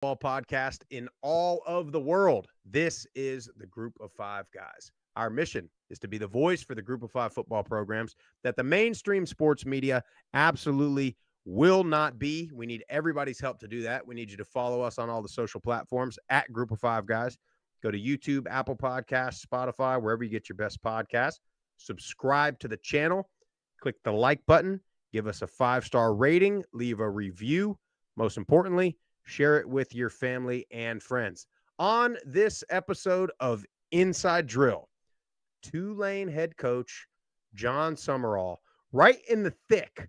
football podcast in all of the world. This is the Group of Five Guys. Our mission is to be the voice for the Group of Five football programs that the mainstream sports media absolutely will not be. We need everybody's help to do that. We need you to follow us on all the social platforms at Group of Five Guys. Go to YouTube, Apple Podcasts, Spotify, wherever you get your best podcasts. Subscribe to the channel. Click the like button. Give us a 5-star rating. Leave a review. Most importantly, share it with your family and friends. On this episode of Inside Drill, Tulane head coach Jon Sumrall, right in the thick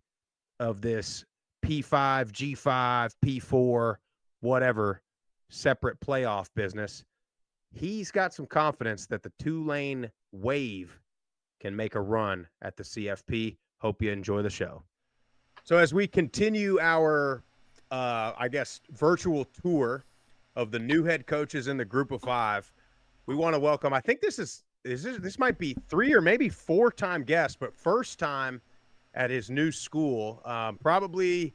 of this P5, G5, P4, whatever, separate playoff business. He's got some confidence that the Tulane Wave can make a run at the CFP. Hope you enjoy the show. So as we continue our virtual tour of the new head coaches in the Group of Five, we want to welcome, I think this might be 3 or maybe 4-time guest, but first time at his new school. Probably,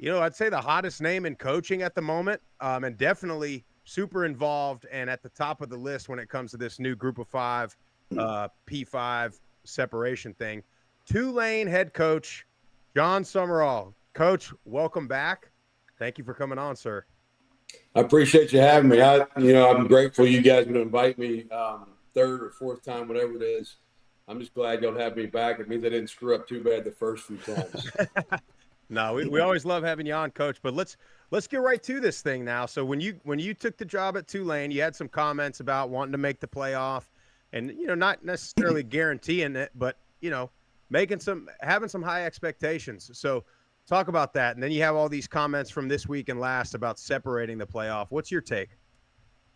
I'd say the hottest name in coaching at the moment, and definitely super involved and at the top of the list when it comes to this new Group of Five, P5 separation thing. Tulane head coach Jon Sumrall. Coach, welcome back. Thank you for coming on, sir. I appreciate you having me. I'm grateful you guys would invite me third or fourth time, whatever it is. I'm just glad y'all have me back. It means I didn't screw up too bad the first few times. No, we always love having you on, Coach. But let's get right to this thing now. So when you took the job at Tulane, you had some comments about wanting to make the playoff, and not necessarily guaranteeing it, but having some high expectations. So talk about that. And then you have all these comments from this week and last about separating the playoff. What's your take?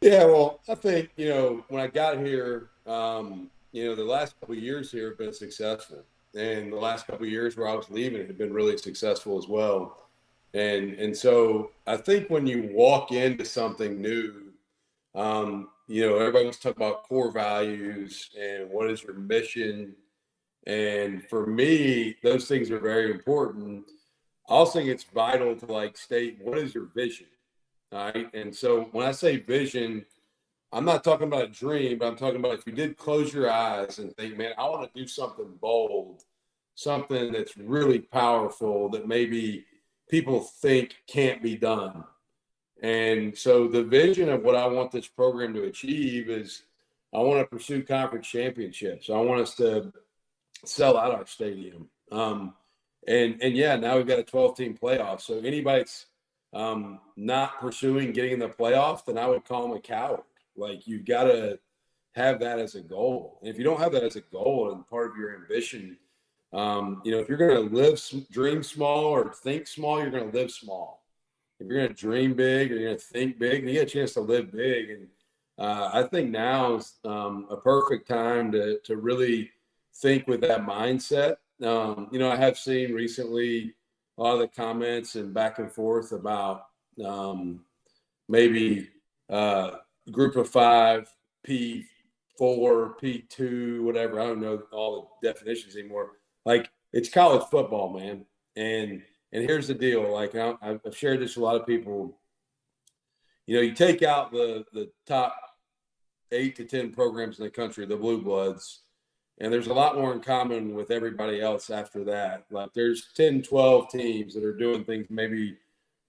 Yeah, well, I think, when I got here, the last couple of years here have been successful. And the last couple of years where I was leaving have been really successful as well. And so I think when you walk into something new, everybody wants to talk about core values and what is your mission. And for me, those things are very important. I also think it's vital to state what is your vision, all right? And so when I say vision, I'm not talking about a dream, but I'm talking about if you did close your eyes and think, man, I want to do something bold, something that's really powerful that maybe people think can't be done. And so the vision of what I want this program to achieve is I want to pursue conference championships. I want us to sell out our stadium. And now we've got a 12-team playoff. So anybody that's not pursuing getting in the playoff, then I would call them a coward. You've got to have that as a goal. And if you don't have that as a goal and part of your ambition, if you're going to dream small or think small, you're going to live small. If you're going to dream big or you're going to think big, then you get a chance to live big. And I think now is a perfect time to really think with that mindset. I have seen recently a lot of the comments and back and forth about maybe Group of Five, P4, P2, whatever. I don't know all the definitions anymore. It's college football, man. And here's the deal. I've shared this with a lot of people. You take out the top 8 to 10 programs in the country, the Blue Bloods, and there's a lot more in common with everybody else after that. There's 10, 12 teams that are doing things maybe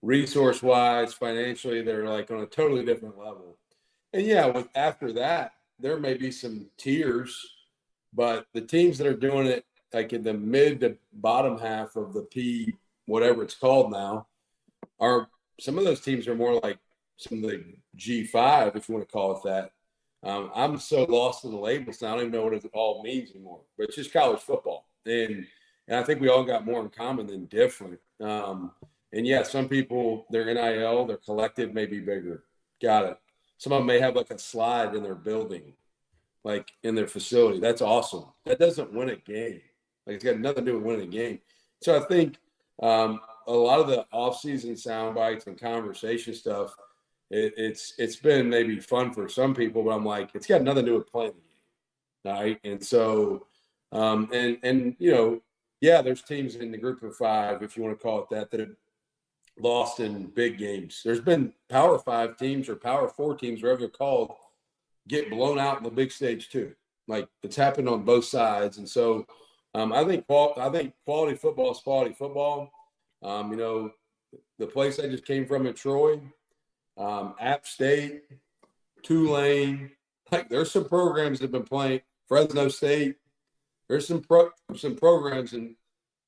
resource-wise, financially, that are on a totally different level. And after that, there may be some tiers, but the teams that are doing it in the mid to bottom half of the P, whatever it's called now, some of those teams are more like some of the G5, if you want to call it that. I'm so lost in the labels now, I don't even know what it all means anymore. But it's just college football, and I think we all got more in common than different. Some people, their NIL, their collective may be bigger. Got it. Some of them may have a slide in their building, in their facility. That's awesome. That doesn't win a game. It's got nothing to do with winning a game. So I think a lot of the off-season sound bites and conversation stuff, it's been maybe fun for some people, but I'm it's got nothing to do with playing the game. All right. And so, there's teams in the Group of Five, if you want to call it that have lost in big games. There's been Power 5 teams or Power 4 teams, whatever they're called, get blown out in the big stage too. Like it's happened on both sides, and so I think quality football is quality football. You know, the place I just came from in Troy, App State, Tulane, like there's some programs that have been playing. Fresno State, there's some programs in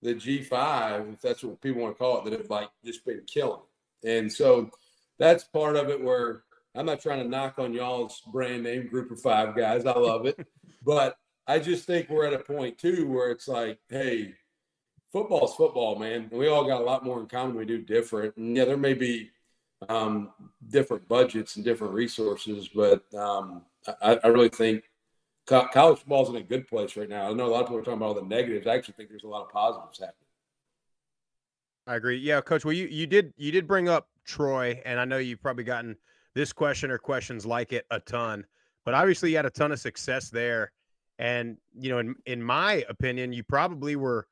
the G5, if that's what people want to call it, that have like just been killing. And so that's part of it where I'm not trying to knock on y'all's brand name group of 5 guys. I love it. But I just think we're at a point too where it's like, hey, football's football, man. And we all got a lot more in common. We do different. And yeah, there may be different budgets and different resources, but I really think college football is in a good place right now. I know a lot of people are talking about all the negatives. I actually think there's a lot of positives happening. I agree. Yeah, Coach. Well, you did bring up Troy, and I know you've probably gotten this question or questions like it a ton, but obviously you had a ton of success there. And you know, in my opinion, you probably were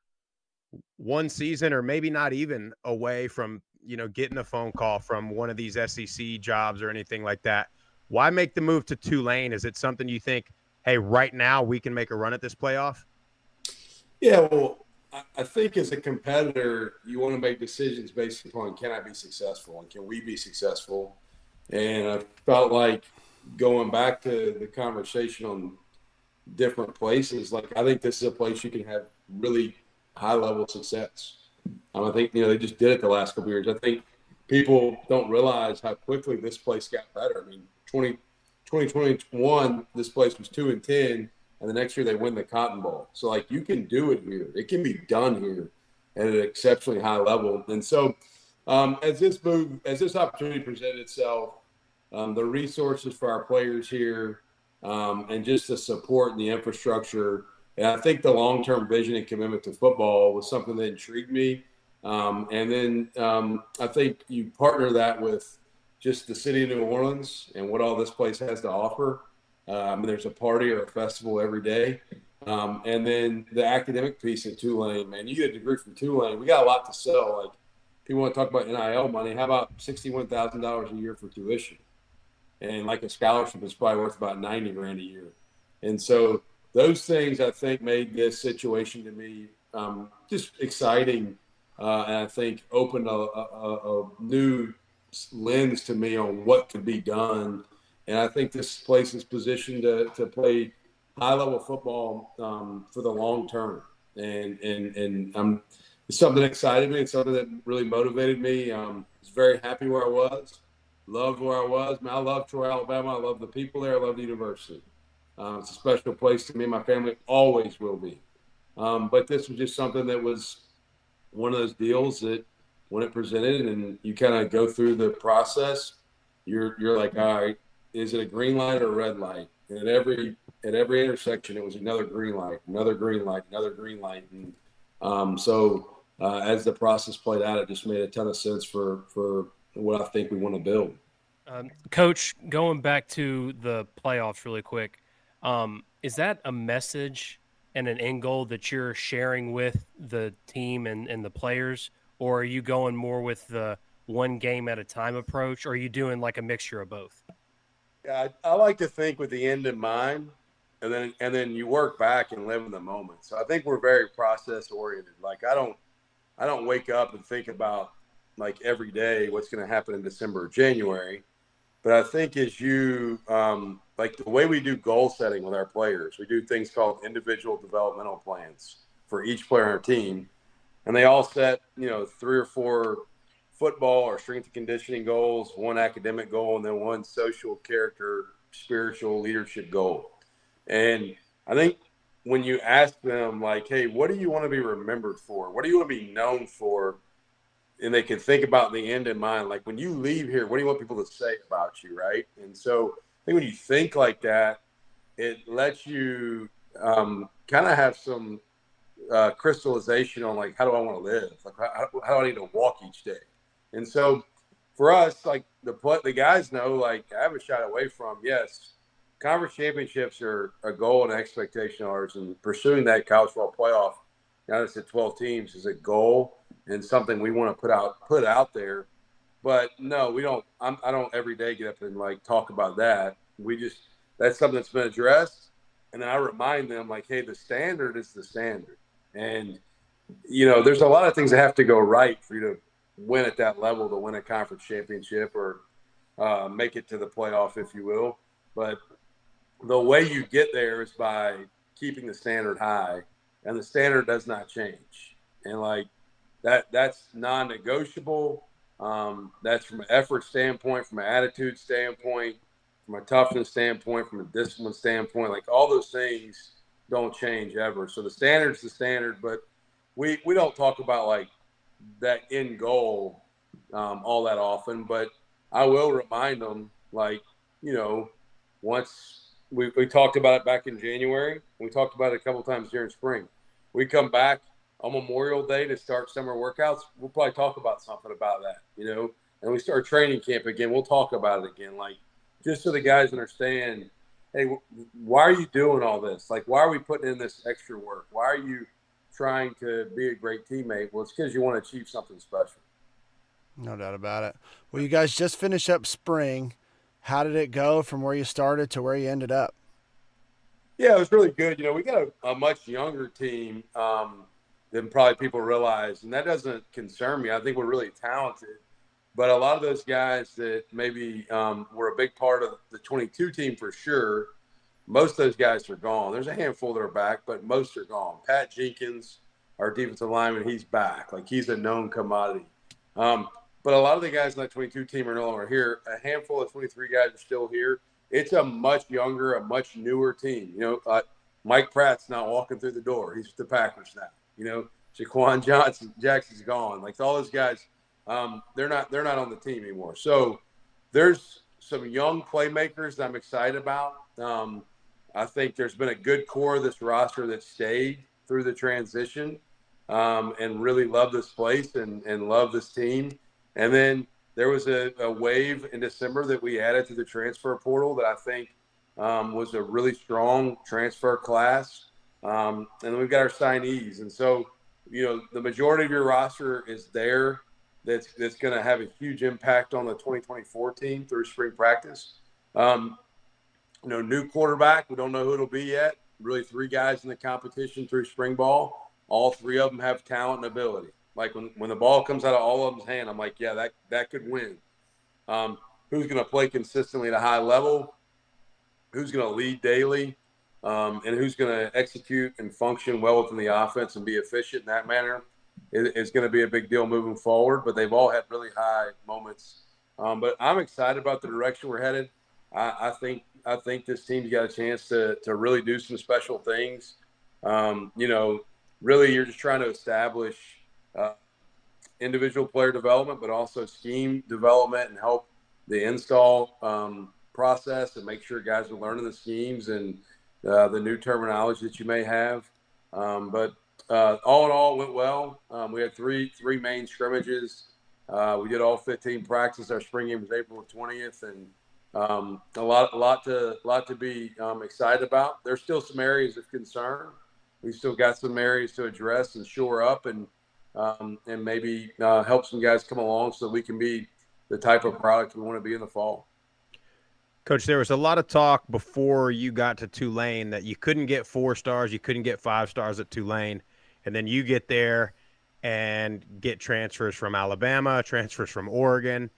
one season or maybe not even away from, you know, getting a phone call from one of these SEC jobs or anything like that. Why make the move to Tulane? Is it something you think, hey, right now we can make a run at this playoff? Yeah, well, I think as a competitor, you want to make decisions based upon can I be successful and can we be successful? And I felt like going back to the conversation on different places, like I think this is a place you can have really high level success. I think, you know, they just did it the last couple of years. I think people don't realize how quickly this place got better. I mean, 2021, this place was 2-10, and the next year they win the Cotton Bowl. So, like, you can do it here. It can be done here at an exceptionally high level. And so, as this opportunity presented itself, the resources for our players here, and just the support and the infrastructure, and I think the long-term vision and commitment to football was something that intrigued me. And then I think you partner that with just the city of New Orleans and what all this place has to offer. There's a party or a festival every day. And then the academic piece in Tulane, man, you get a degree from Tulane. We got a lot to sell. Like, people want to talk about NIL money. How about $61,000 a year for tuition? And like a scholarship is probably worth about $90,000 a year. And so those things, I think, made this situation to me just exciting. And I think opened a new lens to me on what could be done. And I think this place is positioned to play high-level football for the long term. And it's something that excited me. It's something that really motivated me. I was very happy where I was. Loved where I was. Man, I love Troy, Alabama. I love the people there. I love the university. It's a special place to me. My family always will be. But this was just something that was one of those deals that when it presented and you kind of go through the process, you're like, all right, is it a green light or a red light? And at every intersection, it was another green light, another green light, another green light. And so as the process played out, it just made a ton of sense for what I think we want to build. Coach, going back to the playoffs really quick, is that a message and an end goal that you're sharing with the team and the players, or are you going more with the one game at a time approach, or are you doing like a mixture of both? Yeah, I like to think with the end in mind, and then you work back and live in the moment. So I think we're very process oriented. Like I don't wake up and think about like every day what's going to happen in December or January. But I think as you like the way we do goal setting with our players, we do things called individual developmental plans for each player on our team. And they all set, 3 or 4 football or strength and conditioning goals, one academic goal, and then one social character, spiritual leadership goal. And I think when you ask them like, hey, what do you want to be remembered for? What do you want to be known for? And they can think about the end in mind. Like when you leave here, what do you want people to say about you, right? And so I think when you think like that, it lets you kind of have some crystallization on like, how do I want to live? Like how do I need to walk each day? And so for us, like the guys know, like I haven't shied away from, yes, conference championships are a goal and expectation of ours, and pursuing that college football playoff now it's at 12 teams, is a goal and something we want to put out there. But no, we don't. I don't every day get up and like talk about that. That's something that's been addressed, and then I remind them like, hey, the standard is the standard, and there's a lot of things that have to go right for you to win at that level, to win a conference championship or make it to the playoff, if you will. But the way you get there is by keeping the standard high, and the standard does not change. And like that's non-negotiable. That's from an effort standpoint, from an attitude standpoint, from a toughness standpoint, from a discipline standpoint. Like all those things don't change ever. So the standard's the standard, but we don't talk about like that end goal all that often. But I will remind them, like, once we talked about it back in January, we talked about it a couple times during spring. We come back on Memorial Day to start summer workouts, we'll probably talk about something about that, and we start training camp again, we'll talk about it again, like just so the guys understand, hey, why are you doing all this? Like, why are we putting in this extra work? Why are you trying to be a great teammate? Well, it's because you want to achieve something special. No doubt about it. Well, you guys just finished up spring. How did it go from where you started to where you ended up? Yeah, it was really good. We got a much younger team than probably people realize, and that doesn't concern me. I think we're really talented, but a lot of those guys that maybe were a big part of the 22 team for sure, most of those guys are gone. There's a handful that are back, but most are gone. Pat Jenkins, our defensive lineman, he's back. Like, he's a known commodity. But a lot of the guys in that 22 team are no longer here. A handful of 23 guys are still here. It's a much younger, a much newer team. Mike Pratt's not walking through the door. He's with the Packers now. Jaquan Jackson's gone. Like, all those guys, they're not on the team anymore. So there's some young playmakers that I'm excited about. I think there's been a good core of this roster that stayed through the transition and really love this place and love this team. And then there was a wave in December that we added to the transfer portal that I think was a really strong transfer class. And then we've got our signees. And so, the majority of your roster is there that's going to have a huge impact on the 2024 team through spring practice. New quarterback, we don't know who it'll be yet. Really 3 guys in the competition through spring ball. All 3 of them have talent and ability. Like, when the ball comes out of all of them's hand, I'm like, yeah, that could win. Who's going to play consistently at a high level? Who's going to lead daily? And who's going to execute and function well within the offense and be efficient in that manner is going to be a big deal moving forward. But they've all had really high moments. But I'm excited about the direction we're headed. I think this team's got a chance to really do some special things. Really, you're just trying to establish individual player development, but also scheme development and help the install process and make sure guys are learning the schemes and the new terminology that you may have. But all in all, it went well. We had three main scrimmages. We did all 15 practices. Our spring game was April 20th, and a lot to be excited about. There's still some areas of concern. We've still got some areas to address and shore up, and maybe help some guys come along so that we can be the type of product we want to be in the fall. Coach, there was a lot of talk before you got to Tulane that you couldn't get 4 stars, you couldn't get 5 stars at Tulane, and then you get there and get transfers from Alabama, transfers from Oregon,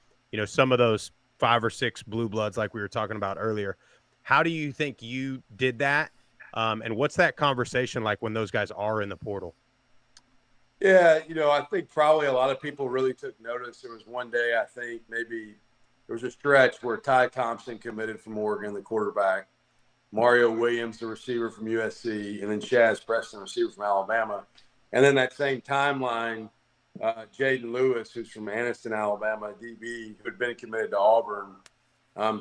some of those 5 or 6 blue bloods like we were talking about earlier. How do you think you did that? And what's that conversation like when those guys are in the portal? Yeah, I think probably a lot of people really took notice. There was one day, I think maybe there was a stretch where Ty Thompson committed from Oregon, the quarterback, Mario Williams, the receiver from USC, and then Shaz Preston, the receiver from Alabama. And then that same timeline, Jaden Lewis, who's from Anniston, Alabama, DB, who had been committed to Auburn,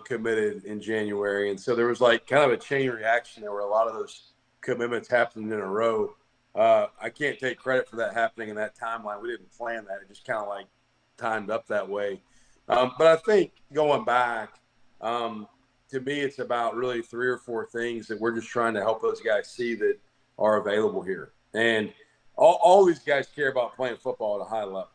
committed in January. And so there was like kind of a chain reaction there where a lot of those commitments happened in a row. I can't take credit for that happening in that timeline. We didn't plan that. It just kind of like timed up that way. But I think going back, to me, it's about really 3 or 4 things that we're just trying to help those guys see that are available here. And all these guys care about playing football at a high level.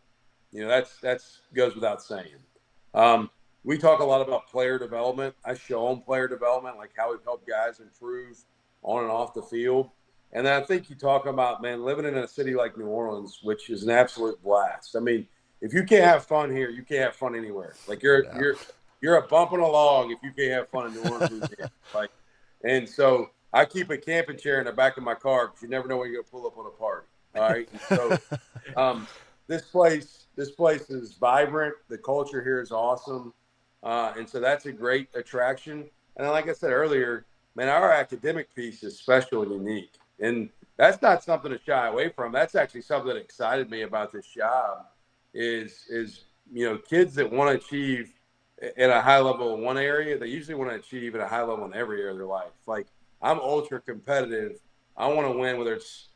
That's goes without saying. We talk a lot about player development. I show them player development, like how we've helped guys improve on and off the field. And then I think you talk about, man, living in a city like New Orleans, which is an absolute blast. I mean, if you can't have fun here, you can't have fun anywhere. Like you're a bumping along if you can't have fun in New Orleans, Louisiana. Like, and so I keep a camping chair in the back of my car because you never know when you're gonna pull up on a party. All right. And so this place is vibrant. The culture here is awesome. And so that's a great attraction. And like I said earlier, man, our academic piece is special and unique. And that's not something to shy away from. That's actually something that excited me about this job is kids that want to achieve at a high level in one area, they usually want to achieve at a high level in every area of their life. Like, I'm ultra competitive. I want to win, whether it's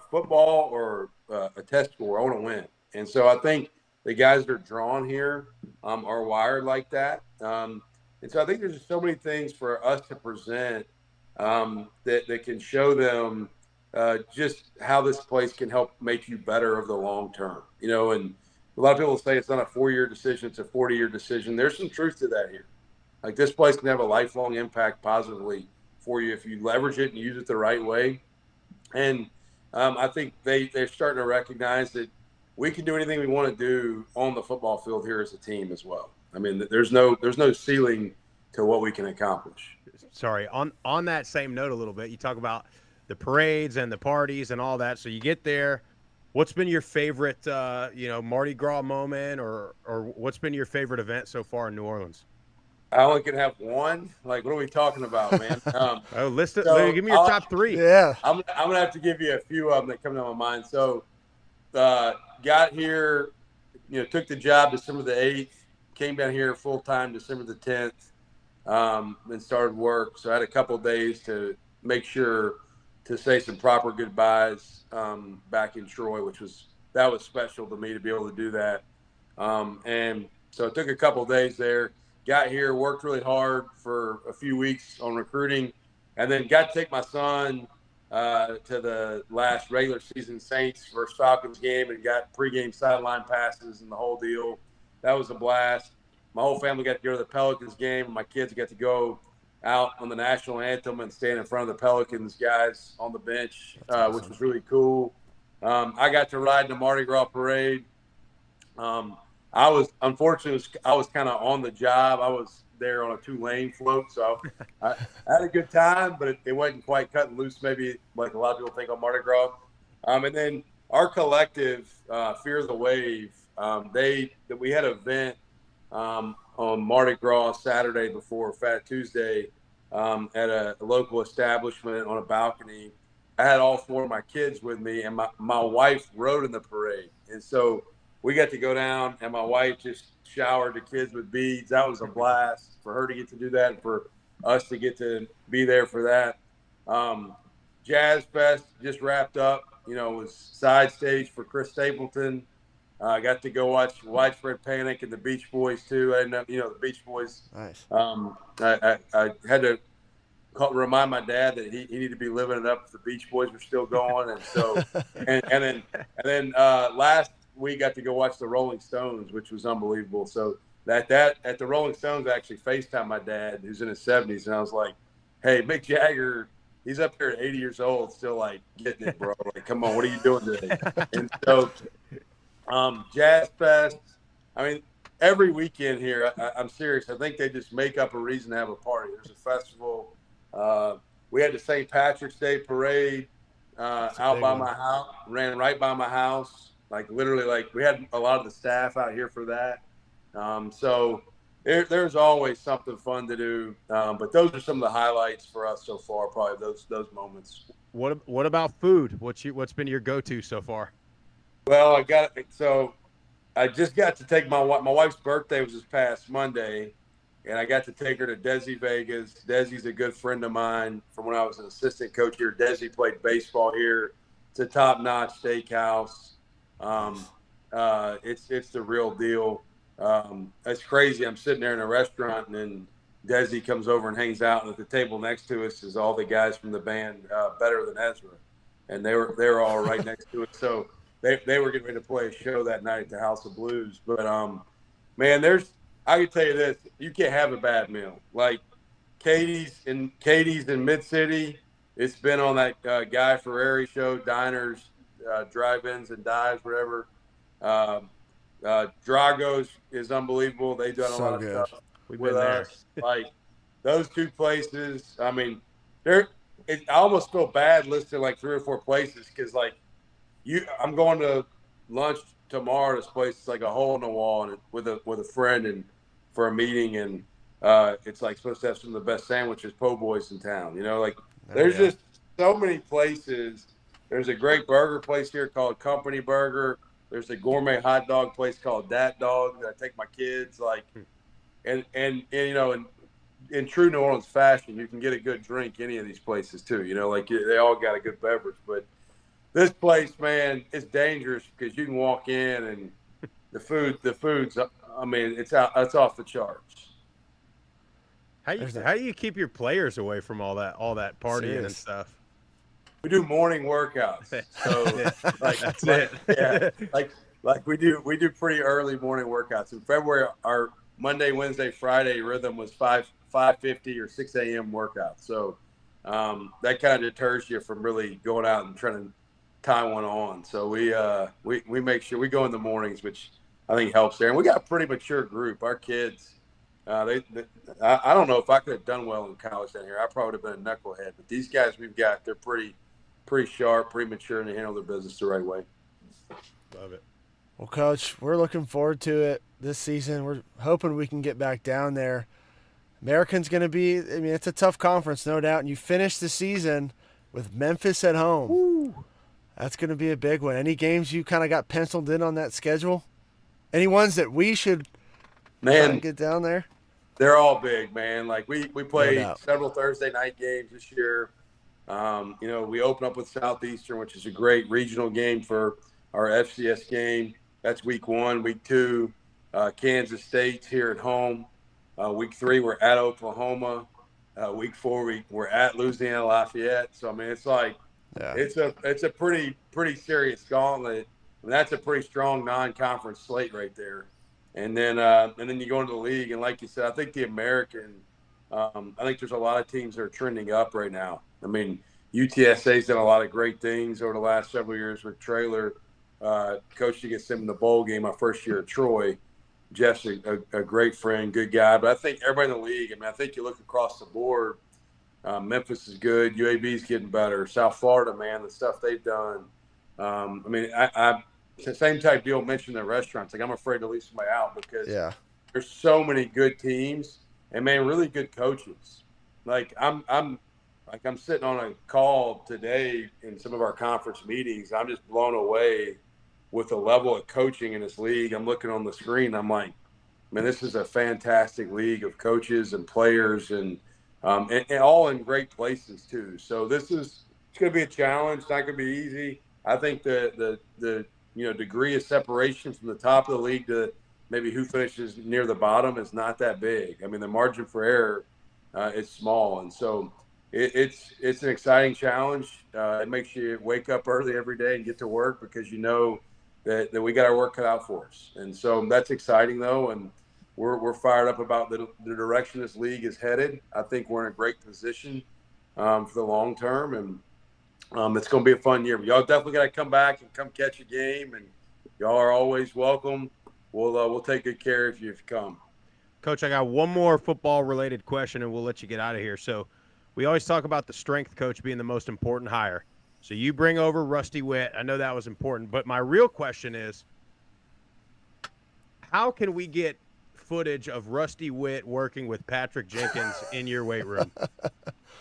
football or a test score. I want to win. And so I think the guys that are drawn here are wired like that. And so I think there's just so many things for us to present that can show them just how this place can help make you better over the long term. And a lot of people say it's not a 4-year decision, it's a 40-year decision. There's some truth to that here. Like, this place can have a lifelong impact positively for you if you leverage it and use it the right way. And I think they're starting to recognize that we can do anything we want to do on the football field here as a team as well. I mean, there's no ceiling to what we can accomplish. Sorry, on that same note a little bit, you talk about the parades and the parties and all that. So you get there. What's been your favorite, Mardi Gras moment, or what's been your favorite event so far in New Orleans? I only can have one. Like, what are we talking about, man? List it. So give me your top 3. Yeah, I'm gonna have to give you a few of them that come to my mind. So, got here, took the job December the 8th, came down here full time December the 10th, and started work. So I had a couple of days to make sure to say some proper goodbyes back in Troy, that was special to me to be able to do that. And so it took a couple of days there. Got here, worked really hard for a few weeks on recruiting, and then got to take my son to the last regular season Saints versus Falcons game and got pregame sideline passes and the whole deal. That was a blast. My whole family got to go to the Pelicans game, and my kids got to go out on the national anthem and stand in front of the Pelicans guys on the bench, awesome. Which was really cool. I got to ride in the Mardi Gras parade. I was kind of on the job. I was there on a Tulane float, so I had a good time, but it wasn't quite cutting loose, maybe like a lot of people think on Mardi Gras. And then our collective, Fear the Wave, we had an event on Mardi Gras Saturday before Fat Tuesday at a local establishment on a balcony. I had all 4 of my kids with me, and my wife rode in the parade. And so we got to go down, and my wife just showered the kids with beads. That was a blast for her to get to do that and for us to get to be there for that. Jazz Fest just wrapped up. It was side stage for Chris Stapleton. I got to go watch Widespread Panic and the Beach Boys too. And the Beach Boys. Nice. I had to remind my dad that he needed to be living it up if the Beach Boys were still going. And so, and then last we got to go watch the Rolling Stones, which was unbelievable. So that at the Rolling Stones, I actually FaceTimed my dad, who's in his 70s, and I was like, "Hey, Mick Jagger, he's up here at 80 years old, still like getting it, bro. Like, come on, what are you doing today?" And so, Jazz Fest. I mean, every weekend here, I'm serious. I think they just make up a reason to have a party. There's a festival. We had the St. Patrick's Day parade out by my house. Ran right by my house. Like, literally, like, we had a lot of the staff out here for that. So there's always something fun to do. But those are some of the highlights for us so far, probably those moments. What about food? What's been your go-to so far? Well, I just got to take my wife's birthday was this past Monday, and I got to take her to Desi Vegas. Desi's a good friend of mine from when I was an assistant coach here. Desi played baseball here. It's a top-notch steakhouse. It's the real deal. It's crazy. I'm sitting there in a restaurant, and then Desi comes over and hangs out, and at the table next to us is all the guys from the band Better Than Ezra. and they were all right next to it. So they were getting ready to play a show that night at the House of Blues. But man, I can tell you this: you can't have a bad meal. Like Katie's in Mid City. It's been on that Guy Ferrari show, diners, drive-ins and dives, whatever. Um, Drago's is unbelievable. They've done a So lot of good. stuff We've with been there. us. Like those two places. I mean, they're. I almost feel bad listing like 3 or 4 places because like I'm going to lunch tomorrow. This place is like a hole in the wall and with a friend and for a meeting and it's like supposed to have some of the best sandwiches po' boys in town. Like There you there's go. just so many places. There's a great burger place here called Company Burger. There's a gourmet hot dog place called Dat Dog that I take my kids like, and in true New Orleans fashion, you can get a good drink any of these places too. Like they all got a good beverage, but this place, man, it's dangerous because you can walk in and the food's. I mean, it's off the charts. How do you keep your players away from all that partying and Serious. stuff? We do morning workouts, so That's it. yeah, like we do pretty early morning workouts. In February, our Monday, Wednesday, Friday rhythm was 5:50 or 6 a.m. workouts. So that kind of deters you from really going out and trying to tie one on. So we make sure we go in the mornings, which I think helps there. And we got a pretty mature group. Our kids, I don't know if I could have done well in college down here. I probably would have been a knucklehead. But these guys we've got, they're pretty sharp, pretty mature, and they handle their business the right way. Love it. Well, Coach, we're looking forward to it this season. We're hoping we can get back down there. American's going to be, I mean, it's a tough conference, no doubt. And you finish the season with Memphis at home. Woo. That's going to be a big one. Any games you kind of got penciled in on that schedule? Any ones that we should try and get down there? They're all big, man. Like we played doubt. several Thursday night games this year. We open up with Southeastern, which is a great regional game for our FCS game. That's week 1. Week 2, Kansas State's here at home. Week 3, we're at Oklahoma. Week 4, we're at Louisiana Lafayette. So I mean, it's like it's a pretty serious gauntlet. I mean, that's a pretty strong non-conference slate right there. And then you go into the league, and like you said, I think the American. I think there's a lot of teams that are trending up right now. I mean, UTSA's done a lot of great things over the last several years with Traylor coached against him in the bowl game my first year at Troy. Jeff's a great friend, good guy. But I think everybody in the league, I mean, I think you look across the board, Memphis is good. UAB's getting better. South Florida, man, the stuff they've done. I mean, it's the same type deal mentioned in restaurants. Like, I'm afraid to leave somebody out because there's so many good teams and, man, really good coaches. Like, I'm sitting on a call today in some of our conference meetings. I'm just blown away with the level of coaching in this league. I'm looking on the screen. I'm like, man, this is a fantastic league of coaches and players and all in great places too. So it's going to be a challenge. It's not going to be easy. I think the degree of separation from the top of the league to maybe who finishes near the bottom is not that big. I mean, the margin for error is small. And so it's an exciting challenge. It makes you wake up early every day and get to work because you know that we got our work cut out for us. And so that's exciting though. And we're fired up about the direction this league is headed. I think we're in a great position for the long term. And it's going to be a fun year. But y'all definitely got to come back and come catch a game. And y'all are always welcome. We'll take good care of you if you come. Coach, I got one more football-related question, and we'll let you get out of here. So we always talk about the strength coach being the most important hire. So you bring over Rusty Witt. I know that was important. But my real question is, how can we get footage of Rusty Witt working with Patrick Jenkins in your weight room?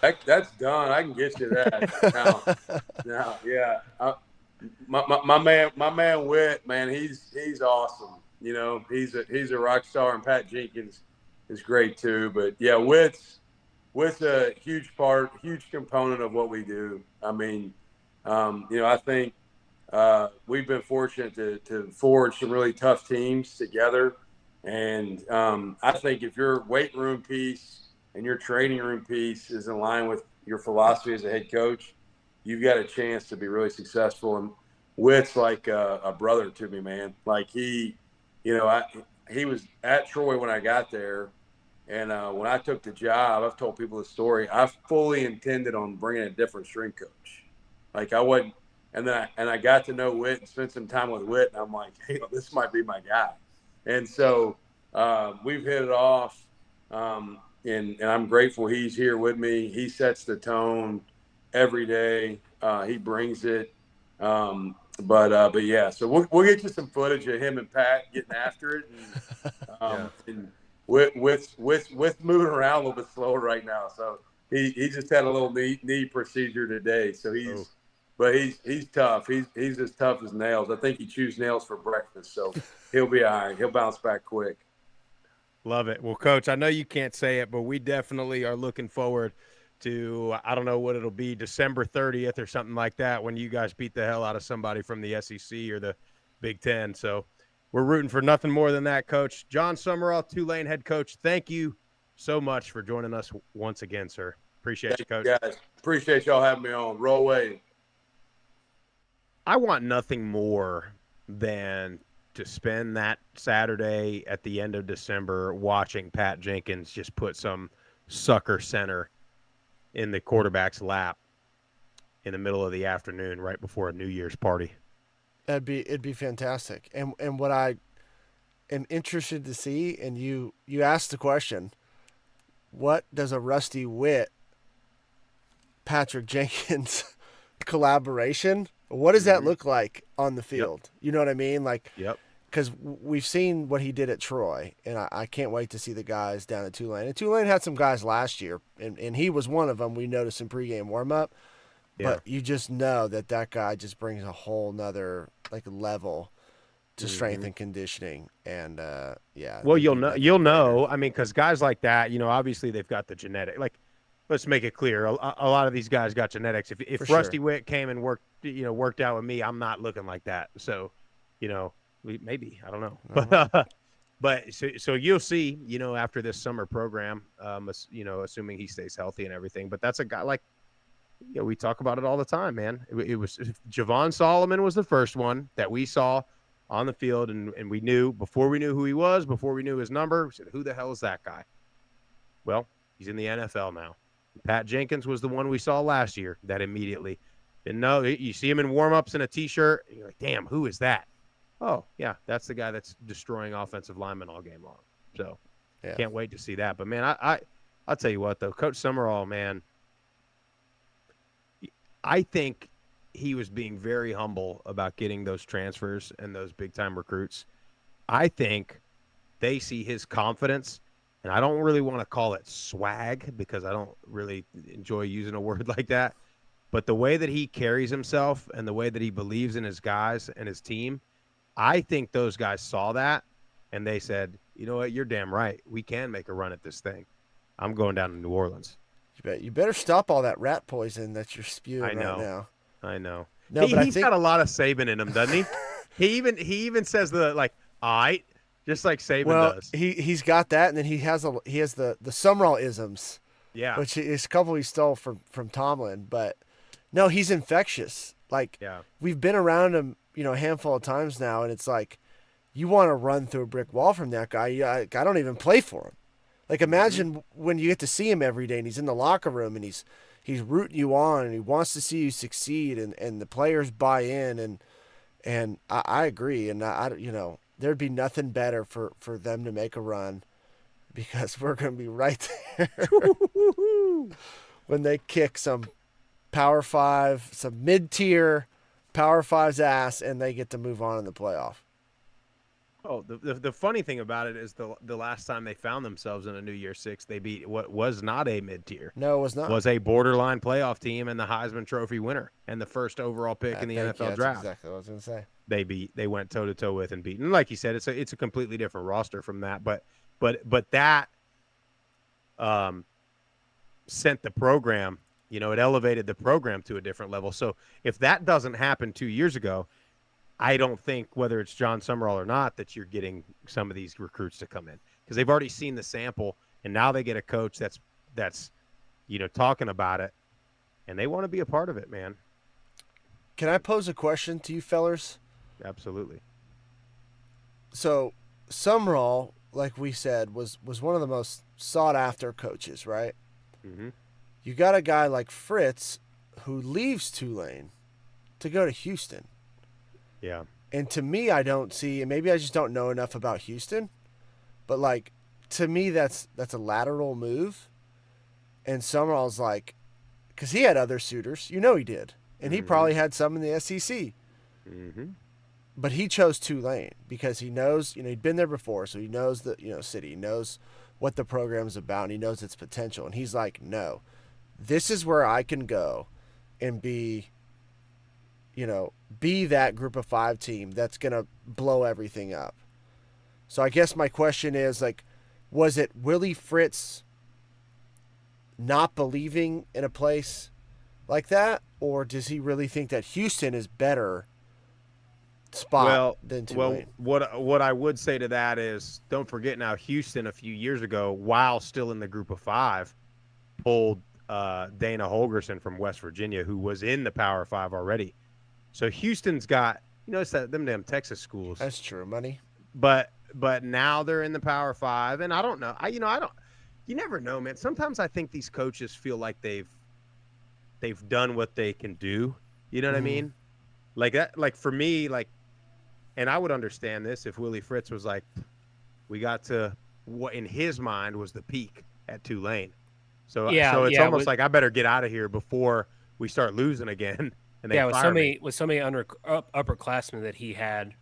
That's done. I can get you that. Now, yeah. My man Witt, man, he's awesome. You know, he's a rock star, and Pat Jenkins is great too. But yeah, Witt's a huge component of what we do. I mean, I think we've been fortunate to forge some really tough teams together. And I think if your weight room piece and your training room piece is in line with your philosophy as a head coach, you've got a chance to be really successful. And Witt's like a brother to me, man. Like he was at Troy when I got there. And when I took the job, I've told people the story. I fully intended on bringing a different strength coach. Like I wasn't, and then I got to know Witt and spent some time with Witt, and I'm like, hey, this might be my guy. And so we've hit it off, and I'm grateful he's here with me. He sets the tone every day. He brings it. But yeah, so we'll get you some footage of him and Pat getting after it, and with moving around a little bit slower right now. So he just had a little knee procedure today. So he's tough. He's as tough as nails. I think he chews nails for breakfast. So he'll be all right. He'll bounce back quick. Love it. Well, Coach, I know you can't say it, but we definitely are looking forward to, I don't know what it'll be, December 30th or something like that, when you guys beat the hell out of somebody from the SEC or the Big Ten. So we're rooting for nothing more than that, Coach. Jon Sumrall, Tulane head coach, thank you so much for joining us once again, sir. Appreciate you, Coach. Guys, appreciate y'all having me on. Roll away. I want nothing more than to spend that Saturday at the end of December watching Pat Jenkins just put some sucker center in the quarterback's lap in the middle of the afternoon right before a New Year's party. It'd be fantastic. And what I am interested to see, and you asked the question, what does a Rusty Witt Patrick Jenkins collaboration, what does that look like on the field? Yep. You know what I mean? Like, because we've seen what he did at Troy, and I can't wait to see the guys down at Tulane. And Tulane had some guys last year, and he was one of them we noticed in pregame warm-up. But you just know that guy just brings a whole nother level to strength and conditioning. And well, you'll know. I mean, because guys like that, obviously they've got the genetic. Like, let's make it clear, a lot of these guys got genetics. If Rusty Witt came and worked out with me, I'm not looking like that. So, maybe, I don't know. Uh-huh. But so you'll see, after this summer program, assuming he stays healthy and everything. But that's a guy like. We talk about it all the time, man. It was Javon Solomon was the first one that we saw on the field, and we knew before we knew who he was, before we knew his number, we said, who the hell is that guy? Well, he's in the NFL now. Pat Jenkins was the one we saw last year that immediately didn't know. You see him in warm-ups in a T-shirt, and you're like, damn, who is that? Oh, yeah, that's the guy that's destroying offensive linemen all game long. So can't wait to see that. But, man, I'll tell you what, though, Coach Sumrall, man, I think he was being very humble about getting those transfers and those big-time recruits. I think they see his confidence, and I don't really want to call it swag because I don't really enjoy using a word like that, but the way that he carries himself and the way that he believes in his guys and his team, I think those guys saw that, and they said, you know what, you're damn right. We can make a run at this thing. I'm going down to New Orleans. You better stop all that rat poison that you're spewing right now. I know. No, but he's got a lot of Saban in him, doesn't he? he even says all right, just like Saban does. He's got that, and then he has the Sumrall isms. Yeah. Which is a couple he stole from Tomlin, but no, he's infectious. We've been around him, a handful of times now, and it's like you want to run through a brick wall from that guy. I don't even play for him. Imagine when you get to see him every day and he's in the locker room and he's rooting you on and he wants to see you succeed and the players buy in and I agree. And there'd be nothing better for them to make a run because we're going to be right there when they kick some Power 5, some mid-tier Power 5's ass and they get to move on in the playoff. Oh, the funny thing about it is the last time they found themselves in a New Year's Six, they beat what was not a mid-tier. No, it was not. Was a borderline playoff team and the Heisman Trophy winner and the first overall pick in the NFL draft. That's exactly what I was going to say. They went toe-to-toe with and beat. And like you said, it's a completely different roster from that. But that sent the program, it elevated the program to a different level. So if that doesn't happen 2 years ago, I don't think whether it's Jon Sumrall or not that you're getting some of these recruits to come in because they've already seen the sample and now they get a coach that's talking about it and they want to be a part of it, man. Can I pose a question to you fellers? Absolutely. So Sumrall, like we said, was one of the most sought after coaches, right? Mm-hmm. You got a guy like Fritz who leaves Tulane to go to Houston. Yeah. And to me, I don't see, and maybe I just don't know enough about Houston, but like to me that's a lateral move. And Sumrall's like, because he had other suitors, he did, and he probably had some in the SEC. Mm-hmm. But he chose Tulane because he knows, he'd been there before, so he knows the, city, he knows what the program's about, and he knows its potential. And he's like, no, this is where I can go and be that group of 5 team that's going to blow everything up. So I guess my question is, like, was it Willie Fritz not believing in a place like that, or does he really think that Houston is better spot than Tulane? What I would say to that is, don't forget now, Houston a few years ago, while still in the group of 5, pulled Dana Holgerson from West Virginia, who was in the Power 5 already. So Houston's got, it's them damn Texas schools. That's true, money. But now they're in the Power 5, and I don't know. You never know, man. Sometimes I think these coaches feel like they've done what they can do. You know what I mean? Like that. Like for me, like, and I would understand this if Willie Fritz was like, we got to what in his mind was the peak at Tulane. So it's almost like I better get out of here before we start losing again. And they fire me. With so many upperclassmen that he had,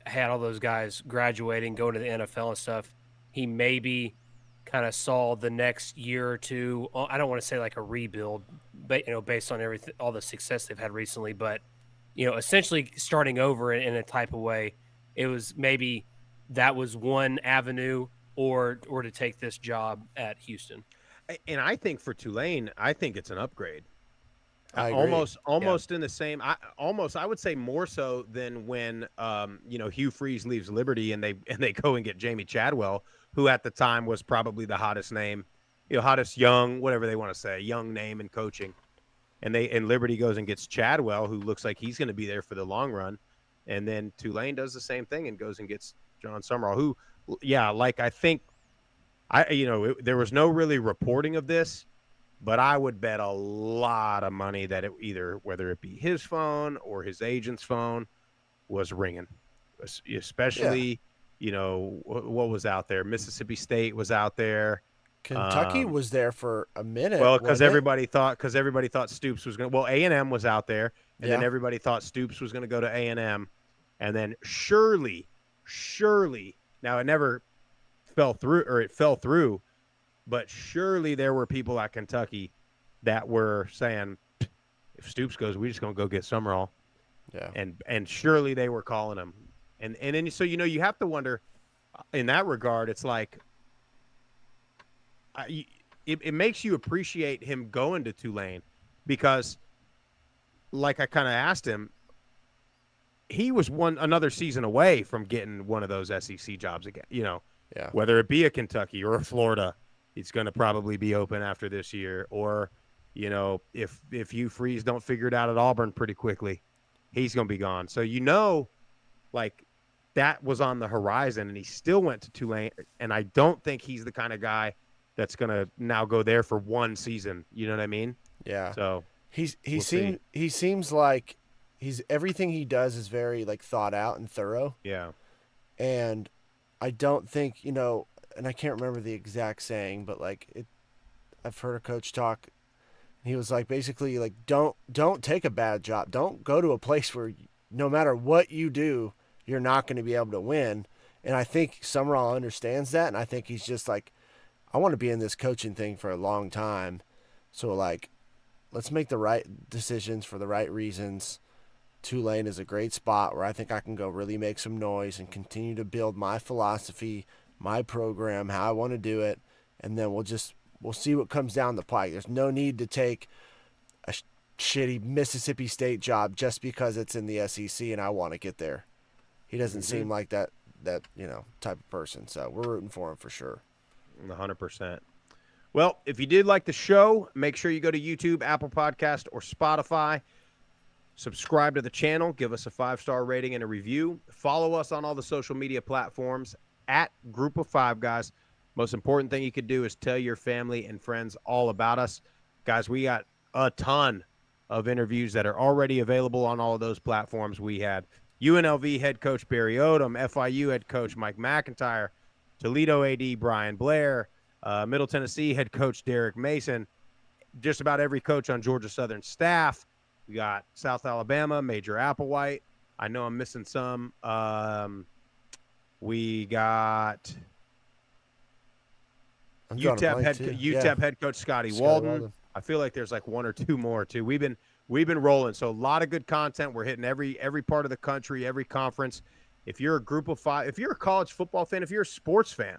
had all those guys graduating, going to the NFL and stuff, he maybe kind of saw the next year or two. I don't want to say like a rebuild, but based on everything, all the success they've had recently, but essentially starting over in a type of way. It was maybe that was one avenue, or to take this job at Houston. And I think for Tulane, I think it's an upgrade. I agree. Almost in the same. I would say more so than when Hugh Freeze leaves Liberty and they go and get Jamie Chadwell, who at the time was probably the hottest name, hottest young, whatever they want to say, young name in coaching, and Liberty goes and gets Chadwell, who looks like he's going to be there for the long run, and then Tulane does the same thing and goes and gets Jon Sumrall, who, I think, there was no really reporting of this. But I would bet a lot of money that whether it be his phone or his agent's phone, was ringing, especially, what was out there. Mississippi State was out there. Kentucky was there for a minute. Well, because everybody thought Stoops was going to. Well, A&M was out there, and then everybody thought Stoops was going to go to A&M, and then surely, now it never fell through, or it fell through. But surely there were people at Kentucky that were saying, if Stoops goes, we're just going to go get Sumrall. Yeah. And surely they were calling him. And then, so, you have to wonder, in that regard, it's like, it makes you appreciate him going to Tulane because, like I kind of asked him, he was another season away from getting one of those SEC jobs again, whether it be a Kentucky or a Florida. It's going to probably be open after this year. Or, if Hugh Freeze don't figure it out at Auburn pretty quickly, he's going to be gone. So, like that was on the horizon, and he still went to Tulane. And I don't think he's the kind of guy that's going to now go there for one season. You know what I mean? Yeah. So he seems like everything he does is very like thought out and thorough. Yeah. And I don't think, and I can't remember the exact saying, but I've heard a coach talk, and he was like, basically, like, don't take a bad job. Don't go to a place where no matter what you do, you're not going to be able to win. And I think Sumrall understands that, and I think he's just like, I want to be in this coaching thing for a long time. So, like, let's make the right decisions for the right reasons. Tulane is a great spot where I think I can go really make some noise and continue to build my philosophy, my program, how I want to do it, and then we'll see what comes down the pike. There's no need to take a shitty Mississippi State job just because it's in the SEC and I want to get there. He doesn't seem like that type of person, so we're rooting for him for sure. 100%. Well, if you did like the show, make sure you go to YouTube, Apple Podcast, or Spotify. Subscribe to the channel. Give us a 5-star rating and a review. Follow us on all the social media platforms at Group of Five Guys. Most important thing you could do is tell your family and friends all about us. Guys, we got a ton of interviews that are already available on all of those platforms. We had UNLV head coach Barry Odom, FIU head coach Mike McIntyre, Toledo AD Brian Blair, Middle Tennessee head coach Derek Mason, just about every coach on Georgia Southern staff. We got South Alabama, Major Applewhite. I know I'm missing some. We got UTEP head coach Scotty Walden. I feel like there's like one or two more too. We've been rolling. So a lot of good content. We're hitting every part of the country, every conference. If you're a Group of Five, if you're a college football fan, if you're a sports fan,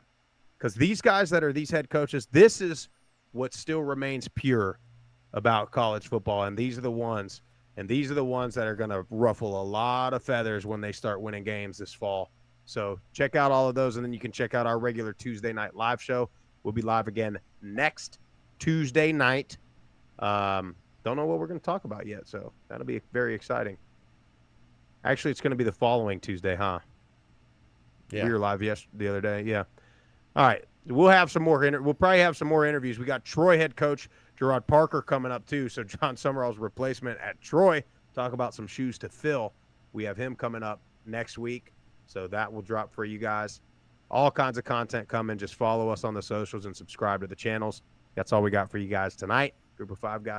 because these guys that are these head coaches, this is what still remains pure about college football, and these are the ones that are going to ruffle a lot of feathers when they start winning games this fall. So check out all of those, and then you can check out our regular Tuesday night live show. We'll be live again next Tuesday night. Don't know what we're going to talk about yet, so that'll be very exciting. Actually, it's going to be the following Tuesday, huh? Yeah. We were live the other day. Yeah. All right. We'll have some more. We'll probably have some more interviews. We got Troy head coach Gerard Parker coming up too. So Jon Sumrall's replacement at Troy. Talk about some shoes to fill. We have him coming up next week. So that will drop for you guys. All kinds of content coming. Just follow us on the socials and subscribe to the channels. That's all we got for you guys tonight. Group of Five Guys.